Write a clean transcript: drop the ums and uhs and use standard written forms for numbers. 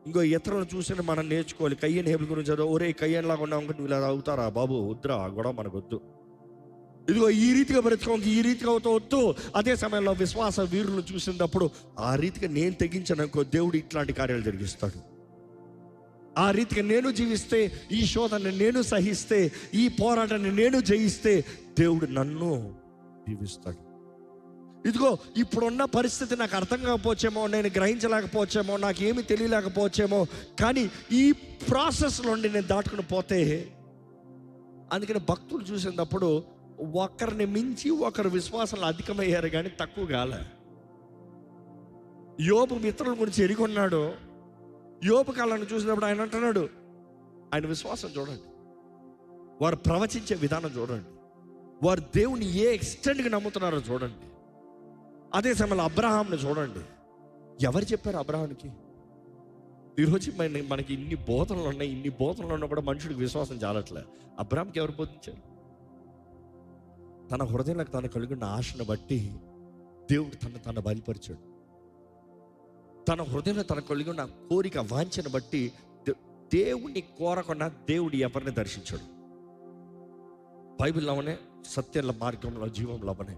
ఇంకో ఇతరులను చూసి మనం నేర్చుకోవాలి. కయ్యని హేబుల్ గురించి చదువు, ఒరే కయ్యన్లాగా ఉన్నావు నువ్వు ఇలా అవుతారా బాబు, వద్దురా గొడవ మనకు వద్దు. ఇదిగో ఈ రీతిగా బ్రతుకోండి, ఈ రీతిగా అవుతూ. అదే సమయంలో విశ్వాస వీరులను చూసినప్పుడు ఆ రీతిగా నేను తెగించాననుకో, దేవుడు ఇట్లాంటి కార్యాలు జరిగిస్తాడు. ఆ రీతిగా నేను జీవిస్తే, ఈ శోధనని నేను సహిస్తే, ఈ పోరాటాన్ని నేను జయిస్తే దేవుడు నన్ను దీవిస్తాడు. ఇదిగో ఇప్పుడున్న పరిస్థితి నాకు అర్థం కాకపోవచ్చేమో, నేను గ్రహించలేకపోవచ్చేమో, నాకు ఏమి తెలియలేకపోవచ్చేమో, కానీ ఈ ప్రాసెస్లో నేను దాటుకుని పోతే, అందుకని భక్తులు చూసినప్పుడు ఒకరిని మించి ఒకరు విశ్వాసాలు అధికమయ్యారు కానీ తక్కువ కాలే. యోబు మిత్రుల గురించి ఎరిగొన్నాడు. యోబు కాలాన్ని చూసినప్పుడు ఆయన అంటున్నాడు, ఆయన విశ్వాసం చూడండి, వారు ప్రవచించే విధానం చూడండి, వారు దేవుని ఏ ఎక్స్టెంట్గా నమ్ముతున్నారో చూడండి. అదే సమయంలో అబ్రహాంని చూడండి. ఎవరు చెప్పారు అబ్రహాంకి? ఈరోజు మనకి ఇన్ని బోధనలు ఉన్నాయి, ఇన్ని బోధనలు ఉన్నా కూడా మనుషుడికి విశ్వాసం చాలట్లే. అబ్రహాంకి ఎవరు బోధించారు? తన హృదయంలో తను కలిగిన ఆశను బట్టి దేవుడు తను బయలుపరిచాడు. తన హృదయంలో తన కలిగిన కోరిక వాంఛను బట్టి దేవుణ్ణి కోరకుండా దేవుడు ఎవరిని దర్శించాడు. బైబిల్లోనే సత్యంలో, మార్గంలో, జీవంలోనే